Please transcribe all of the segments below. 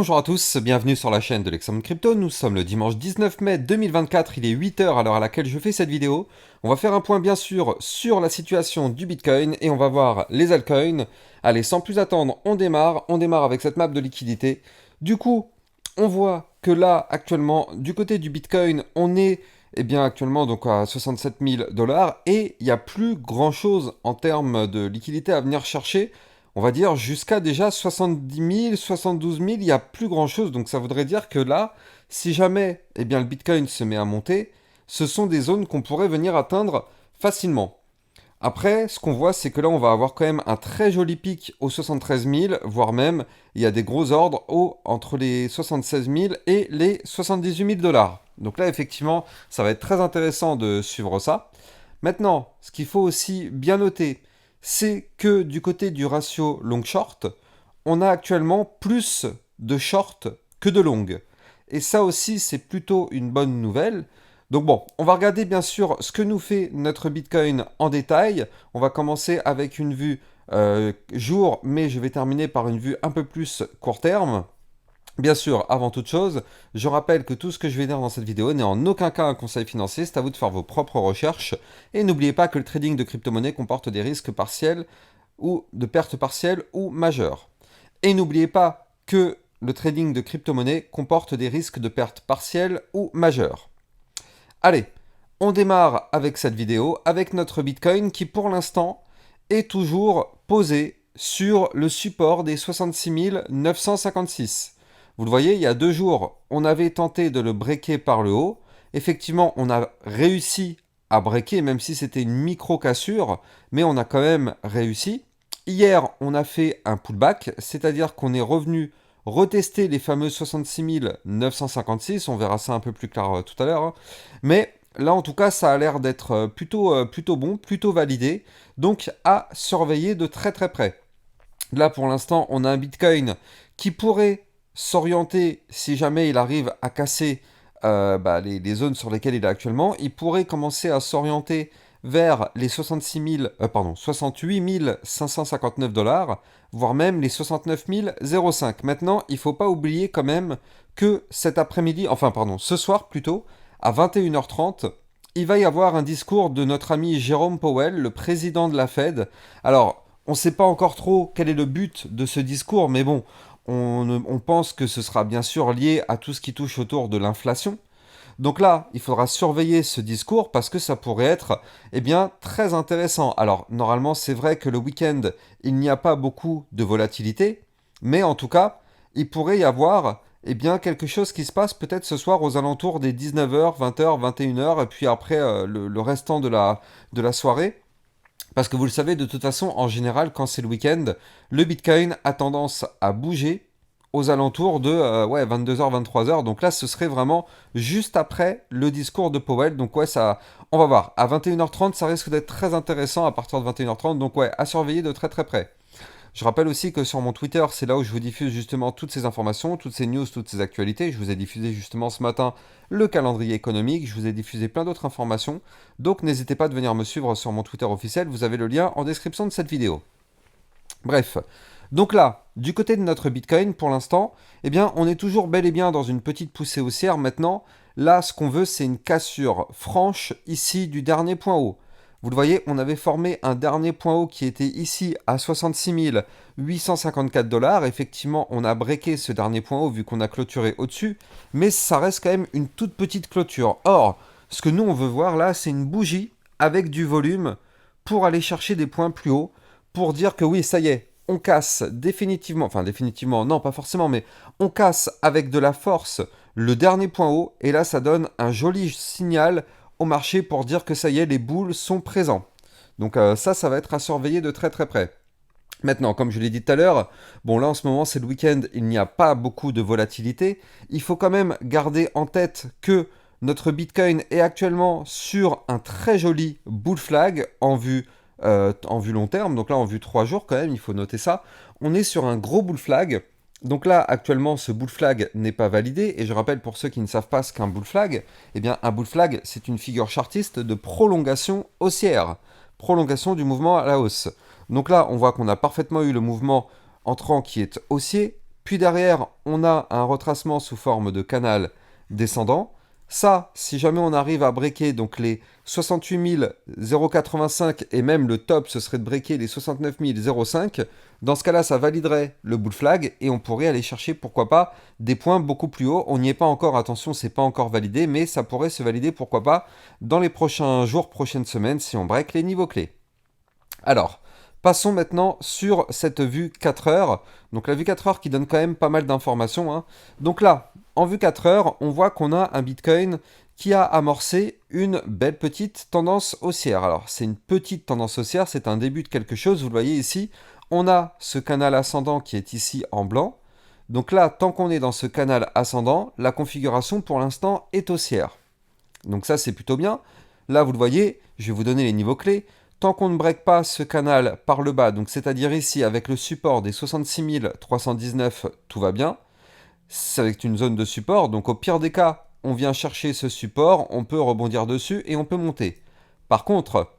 Bonjour à tous, bienvenue sur la chaîne de l'Examen Crypto. Nous sommes le dimanche 19 mai 2024, il est 8 heures à l'heure à laquelle je fais cette vidéo. On va faire un point bien sûr sur la situation du Bitcoin et on va voir les altcoins. Allez, sans plus attendre, on démarre avec cette map de liquidité. Du coup, on voit que là, actuellement, du côté du Bitcoin, on est actuellement donc à 67 000 dollars et il n'y a plus grand chose en termes de liquidité à venir chercher. On va dire jusqu'à déjà 70 000, 72 000, il n'y a plus grand chose. Donc ça voudrait dire que là, si jamais le Bitcoin se met à monter, ce sont des zones qu'on pourrait venir atteindre facilement. Après, ce qu'on voit, c'est que là, on va avoir quand même un très joli pic aux 73 000, voire même, il y a des gros ordres entre les 76 000 et les 78 000 dollars. Donc là, effectivement, ça va être très intéressant de suivre ça. Maintenant, ce qu'il faut aussi bien noter, c'est que du côté du ratio long-short, on a actuellement plus de short que de long. Et ça aussi, c'est plutôt une bonne nouvelle. Donc bon, on va regarder bien sûr ce que nous fait notre Bitcoin en détail. On va commencer avec une vue jour, mais je vais terminer par une vue un peu plus court terme. Bien sûr, avant toute chose, je rappelle que tout ce que je vais dire dans cette vidéo n'est en aucun cas un conseil financier, c'est à vous de faire vos propres recherches. Et n'oubliez pas que le trading de crypto-monnaie comporte des risques partiels ou de pertes partielles ou majeures. Et n'oubliez pas que le trading de crypto-monnaie comporte des risques de pertes partielles ou majeures. Allez, on démarre avec cette vidéo, avec notre Bitcoin qui pour l'instant est toujours posé sur le support des 66 956. Vous le voyez, il y a 2 jours, on avait tenté de le breaker par le haut. Effectivement, on a réussi à breaker, même si c'était une micro-cassure, mais on a quand même réussi. Hier, on a fait un pullback, c'est-à-dire qu'on est revenu retester les fameux 66 956. On verra ça un peu plus clair tout à l'heure. Hein. Mais là, en tout cas, ça a l'air d'être plutôt bon, plutôt validé. Donc, à surveiller de très très près. Là, pour l'instant, on a un Bitcoin qui pourrait s'orienter, si jamais il arrive à casser les zones sur lesquelles il est actuellement, il pourrait commencer à s'orienter vers les 68 559 dollars, voire même les 69 005. Maintenant, il ne faut pas oublier quand même que cet après-midi, ce soir plutôt, à 21h30, il va y avoir un discours de notre ami Jérôme Powell, le président de la Fed. Alors, on ne sait pas encore trop quel est le but de ce discours, mais bon, on pense que ce sera bien sûr lié à tout ce qui touche autour de l'inflation. Donc là, il faudra surveiller ce discours parce que ça pourrait être très intéressant. Alors, normalement, c'est vrai que le week-end, il n'y a pas beaucoup de volatilité, mais en tout cas, il pourrait y avoir quelque chose qui se passe peut-être ce soir aux alentours des 19h, 20h, 21h, et puis après le restant de la soirée. Parce que vous le savez, de toute façon, en général, quand c'est le week-end, le Bitcoin a tendance à bouger aux alentours de 22h, 23h. Donc là, ce serait vraiment juste après le discours de Powell. Donc ouais, ça, on va voir. À 21h30, ça risque d'être très intéressant à partir de 21h30. Donc ouais, à surveiller de très très près. Je rappelle aussi que sur mon Twitter, c'est là où je vous diffuse justement toutes ces informations, toutes ces news, toutes ces actualités. Je vous ai diffusé justement ce matin le calendrier économique, je vous ai diffusé plein d'autres informations. Donc n'hésitez pas à venir me suivre sur mon Twitter officiel, vous avez le lien en description de cette vidéo. Bref, donc là, du côté de notre Bitcoin, pour l'instant, on est toujours bel et bien dans une petite poussée haussière. Maintenant, là, ce qu'on veut, c'est une cassure franche ici du dernier point haut. Vous le voyez, on avait formé un dernier point haut qui était ici à 66 854 dollars. Effectivement, on a breaké ce dernier point haut vu qu'on a clôturé au-dessus, mais ça reste quand même une toute petite clôture. Or, ce que nous, on veut voir là, c'est une bougie avec du volume pour aller chercher des points plus hauts, pour dire que oui, ça y est, on casse définitivement, enfin définitivement, non, pas forcément, mais on casse avec de la force le dernier point haut, et là, ça donne un joli signal au marché pour dire que ça y est, les boules sont présents. Donc ça va être à surveiller de très très près. Maintenant, comme je l'ai dit tout à l'heure, bon là en ce moment c'est le week-end, il n'y a pas beaucoup de volatilité. Il faut quand même garder en tête que notre Bitcoin est actuellement sur un très joli bull flag en vue long terme. Donc là en vue 3 jours quand même, il faut noter ça. On est sur un gros bull flag. Donc là, actuellement, ce bull flag n'est pas validé. Et je rappelle pour ceux qui ne savent pas ce qu'un bull flag, un bull flag, c'est une figure chartiste de prolongation haussière. Prolongation du mouvement à la hausse. Donc là, on voit qu'on a parfaitement eu le mouvement entrant qui est haussier. Puis derrière, on a un retracement sous forme de canal descendant. Ça, si jamais on arrive à breaker donc les 68 085 et même le top, ce serait de breaker les 69 005, dans ce cas-là, ça validerait le bull flag et on pourrait aller chercher, pourquoi pas, des points beaucoup plus hauts. On n'y est pas encore, attention, c'est pas encore validé, mais ça pourrait se valider, pourquoi pas, dans les prochains jours, prochaines semaines, si on break les niveaux clés. Alors, passons maintenant sur cette vue 4 heures. Donc la vue 4 heures qui donne quand même pas mal d'informations, hein. Donc là, en vue 4 heures, on voit qu'on a un Bitcoin qui a amorcé une belle petite tendance haussière. Alors c'est une petite tendance haussière, c'est un début de quelque chose. Vous le voyez ici, on a ce canal ascendant qui est ici en blanc. Donc là, tant qu'on est dans ce canal ascendant, la configuration pour l'instant est haussière. Donc ça, c'est plutôt bien. Là, vous le voyez, je vais vous donner les niveaux clés. Tant qu'on ne break pas ce canal par le bas, donc c'est-à-dire ici avec le support des 66 319, tout va bien. C'est avec une zone de support, donc au pire des cas, on vient chercher ce support, on peut rebondir dessus et on peut monter. Par contre,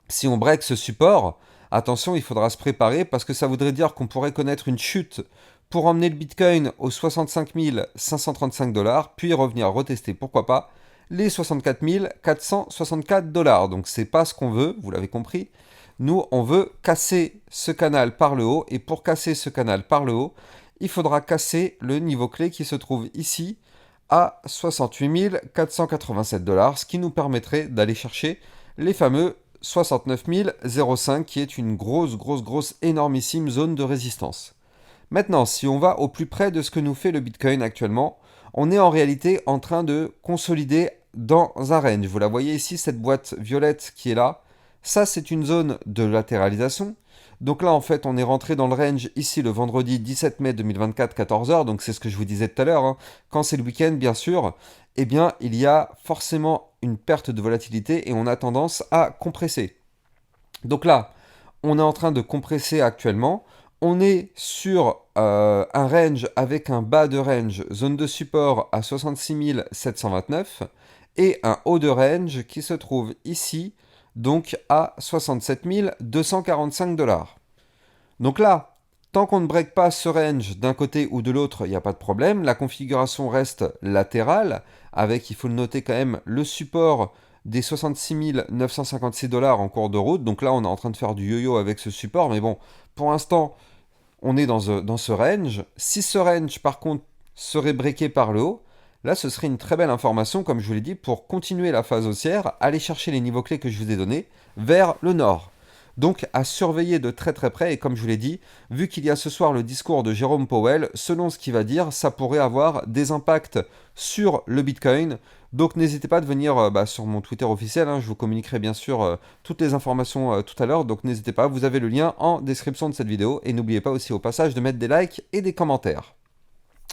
si on break ce support, attention, il faudra se préparer parce que ça voudrait dire qu'on pourrait connaître une chute pour emmener le Bitcoin aux 65 535 $, puis revenir retester, pourquoi pas, les 64 464 $. Donc c'est pas ce qu'on veut, vous l'avez compris. Nous, on veut casser ce canal par le haut, et pour casser ce canal par le haut, il faudra casser le niveau clé qui se trouve ici à 68 487 $, ce qui nous permettrait d'aller chercher les fameux 69 005, qui est une grosse, énormissime zone de résistance. Maintenant, si on va au plus près de ce que nous fait le Bitcoin actuellement, on est en réalité en train de consolider dans un range. Vous la voyez ici, cette boîte violette qui est là. Ça, c'est une zone de latéralisation. Donc là, en fait, on est rentré dans le range ici le vendredi 17 mai 2024, 14h. Donc c'est ce que je vous disais tout à l'heure, hein. Quand c'est le week-end, bien sûr, eh bien, il y a forcément une perte de volatilité et on a tendance à compresser. Donc là, on est en train de compresser actuellement. On est sur un range avec un bas de range, zone de support à 66 729 et un haut de range qui se trouve ici, donc à 67 245 $. Donc là, tant qu'on ne break pas ce range d'un côté ou de l'autre, il n'y a pas de problème. La configuration reste latérale, avec, il faut le noter quand même, le support des 66 956 $ en cours de route. Donc là, on est en train de faire du yo-yo avec ce support, mais bon, pour l'instant, on est dans ce range. Si ce range, par contre, serait breaké par le haut, là, ce serait une très belle information, comme je vous l'ai dit, pour continuer la phase haussière, aller chercher les niveaux clés que je vous ai donnés vers le nord. Donc à surveiller de très près, et comme je vous l'ai dit, vu qu'il y a ce soir le discours de Jérôme Powell, selon ce qu'il va dire, ça pourrait avoir des impacts sur le Bitcoin. Donc n'hésitez pas à venir sur mon Twitter officiel, hein, je vous communiquerai bien sûr toutes les informations tout à l'heure, donc n'hésitez pas, vous avez le lien en description de cette vidéo, et n'oubliez pas aussi au passage de mettre des likes et des commentaires.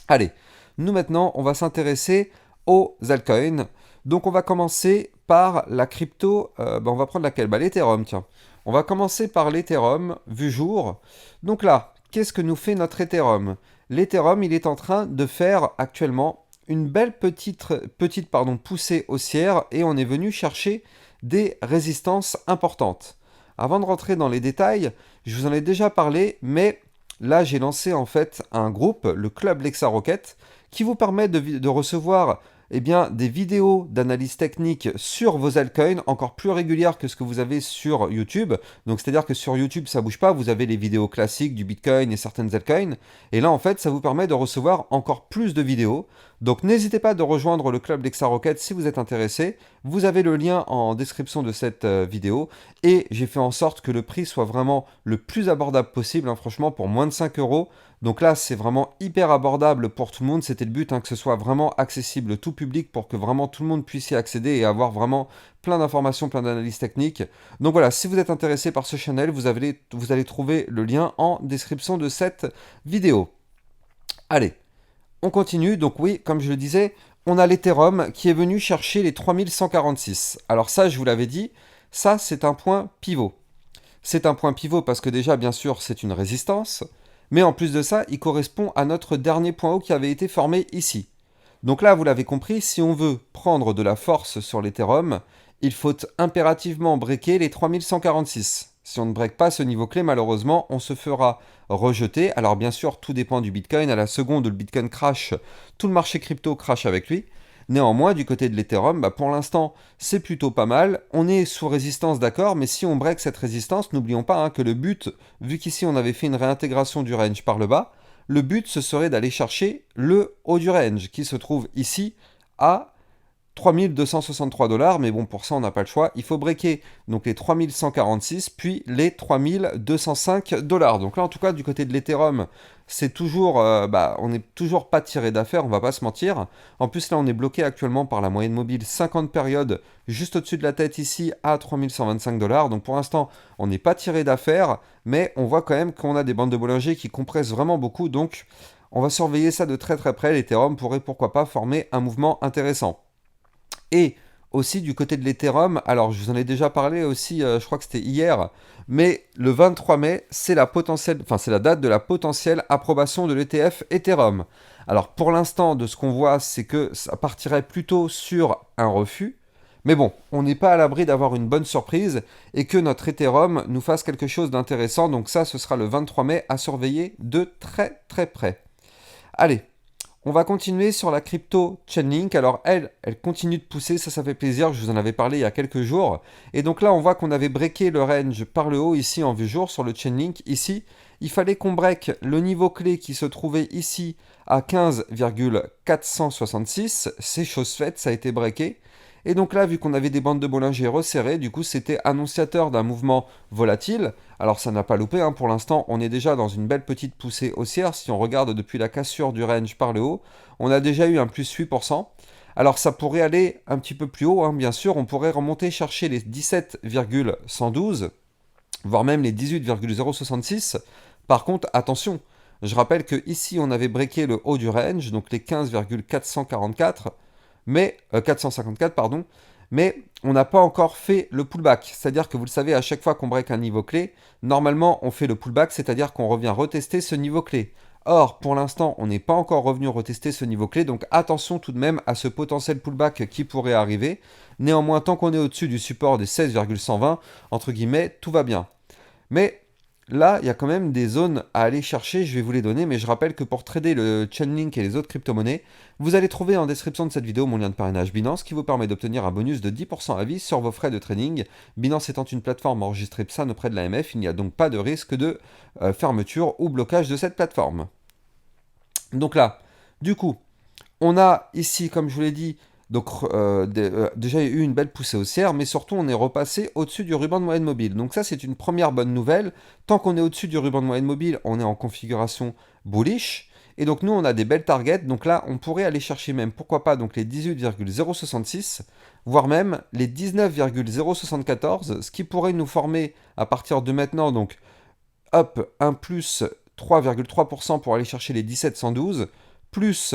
Allez, nous maintenant on va s'intéresser aux altcoins. Donc on va commencer par la crypto, on va prendre laquelle? L'Ethereum, tiens. On va commencer par l'Ethereum, vu jour. Donc là, qu'est-ce que nous fait notre Ethereum? L'Ethereum, il est en train de faire actuellement une belle petite poussée haussière et on est venu chercher des résistances importantes. Avant de rentrer dans les détails, je vous en ai déjà parlé, mais là j'ai lancé en fait un groupe, le Club Lexa Rocket, qui vous permet de recevoir des vidéos d'analyse technique sur vos altcoins encore plus régulières que ce que vous avez sur YouTube. Donc c'est-à-dire que sur YouTube ça bouge pas, vous avez les vidéos classiques du Bitcoin et certaines altcoins. Et là en fait ça vous permet de recevoir encore plus de vidéos. Donc n'hésitez pas de rejoindre le club Lexa Rocket si vous êtes intéressé. Vous avez le lien en description de cette vidéo. Et j'ai fait en sorte que le prix soit vraiment le plus abordable possible, hein, franchement pour moins de 5 euros. Donc là, c'est vraiment hyper abordable pour tout le monde. C'était le but, hein, que ce soit vraiment accessible tout public pour que vraiment tout le monde puisse y accéder et avoir vraiment plein d'informations, plein d'analyses techniques. Donc voilà, si vous êtes intéressé par ce channel, vous allez trouver le lien en description de cette vidéo. Allez, on continue. Donc oui, comme je le disais, on a l'Ethereum qui est venu chercher les 3146. Alors ça, je vous l'avais dit, ça c'est un point pivot. C'est un point pivot parce que déjà, bien sûr, c'est une résistance. Mais en plus de ça, il correspond à notre dernier point haut qui avait été formé ici. Donc là, vous l'avez compris, si on veut prendre de la force sur l'Ethereum, il faut impérativement breaker les 3146. Si on ne break pas ce niveau clé, malheureusement, on se fera rejeter. Alors bien sûr, tout dépend du Bitcoin. À la seconde où le Bitcoin crash, tout le marché crypto crash avec lui. Néanmoins, du côté de l'Ethereum, pour l'instant, c'est plutôt pas mal. On est sous résistance, d'accord, mais si on break cette résistance, n'oublions pas que le but, vu qu'ici on avait fait une réintégration du range par le bas, le but ce serait d'aller chercher le haut du range qui se trouve ici à 3263 $, mais bon, pour ça, on n'a pas le choix. Il faut breaker donc les 3146, puis les 3205 $. Donc là, en tout cas, du côté de l'Ethereum, c'est toujours, on n'est toujours pas tiré d'affaire, on va pas se mentir. En plus, là, on est bloqué actuellement par la moyenne mobile 50 périodes, juste au-dessus de la tête ici, à 3125 $. Donc pour l'instant, on n'est pas tiré d'affaire, mais on voit quand même qu'on a des bandes de Bollinger qui compressent vraiment beaucoup. Donc, on va surveiller ça de très très près. L'Ethereum pourrait pourquoi pas former un mouvement intéressant. Et aussi du côté de l'Ethereum, alors je vous en ai déjà parlé aussi, je crois que c'était hier, mais le 23 mai, c'est la date de la potentielle approbation de l'ETF Ethereum. Alors pour l'instant, de ce qu'on voit, c'est que ça partirait plutôt sur un refus. Mais bon, on n'est pas à l'abri d'avoir une bonne surprise et que notre Ethereum nous fasse quelque chose d'intéressant. Donc ça, ce sera le 23 mai à surveiller de très très près. Allez, on va continuer sur la crypto Chainlink. Alors elle continue de pousser, ça fait plaisir, je vous en avais parlé il y a quelques jours. Et donc là, on voit qu'on avait breaké le range par le haut ici en vue jour sur le Chainlink. Ici, il fallait qu'on break le niveau clé qui se trouvait ici à 15,466. C'est chose faite, ça a été breaké. Et donc là, vu qu'on avait des bandes de Bollinger resserrées, du coup, c'était annonciateur d'un mouvement volatile. Alors ça n'a pas loupé, pour l'instant, on est déjà dans une belle petite poussée haussière. Si on regarde depuis la cassure du range par le haut, on a déjà eu un plus 8%. Alors ça pourrait aller un petit peu plus haut, bien sûr. On pourrait remonter chercher les 17,112, voire même les 18,066. Par contre, attention, je rappelle que ici, on avait breaké le haut du range, donc les 15,444. 454, pardon, mais on n'a pas encore fait le pullback. C'est-à-dire que vous le savez, à chaque fois qu'on break un niveau clé, normalement on fait le pullback, c'est-à-dire qu'on revient retester ce niveau clé. Or, pour l'instant, on n'est pas encore revenu retester ce niveau clé, donc attention tout de même à ce potentiel pullback qui pourrait arriver. Néanmoins, tant qu'on est au-dessus du support des 16,120, entre guillemets, tout va bien. Mais là, il y a quand même des zones à aller chercher, je vais vous les donner, mais je rappelle que pour trader le Chainlink et les autres crypto-monnaies, vous allez trouver en description de cette vidéo mon lien de parrainage Binance qui vous permet d'obtenir un bonus de 10% à vie sur vos frais de trading. Binance étant une plateforme enregistrée PSAN auprès de l'AMF, il n'y a donc pas de risque de fermeture ou blocage de cette plateforme. Donc là, du coup, on a ici, comme je vous l'ai dit, donc déjà il y a eu une belle poussée haussière, mais surtout on est repassé au-dessus du ruban de moyenne mobile. Donc ça c'est une première bonne nouvelle. Tant qu'on est au-dessus du ruban de moyenne mobile, on est en configuration bullish. Et donc nous on a des belles targets. Donc là on pourrait aller chercher même, pourquoi pas, donc les 18,066, voire même les 19,074, ce qui pourrait nous former à partir de maintenant, donc hop, un plus 3,3% pour aller chercher les 1712, plus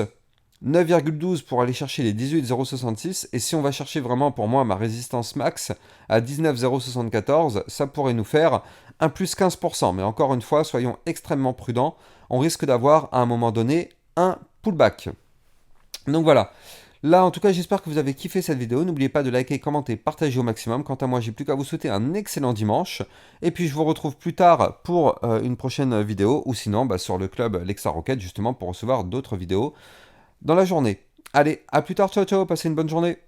9,12 pour aller chercher les 18,066. Et si on va chercher vraiment pour moi ma résistance max à 19,074, ça pourrait nous faire un plus 15%. Mais encore une fois, soyons extrêmement prudents. On risque d'avoir à un moment donné un pullback. Donc voilà. Là, en tout cas, j'espère que vous avez kiffé cette vidéo. N'oubliez pas de liker, commenter, partager au maximum. Quant à moi, j'ai plus qu'à vous souhaiter un excellent dimanche. Et puis, je vous retrouve plus tard pour une prochaine vidéo. Ou sinon, sur le club Lexa Rocket, justement, pour recevoir d'autres vidéos dans la journée. Allez, à plus tard, ciao ciao, passez une bonne journée.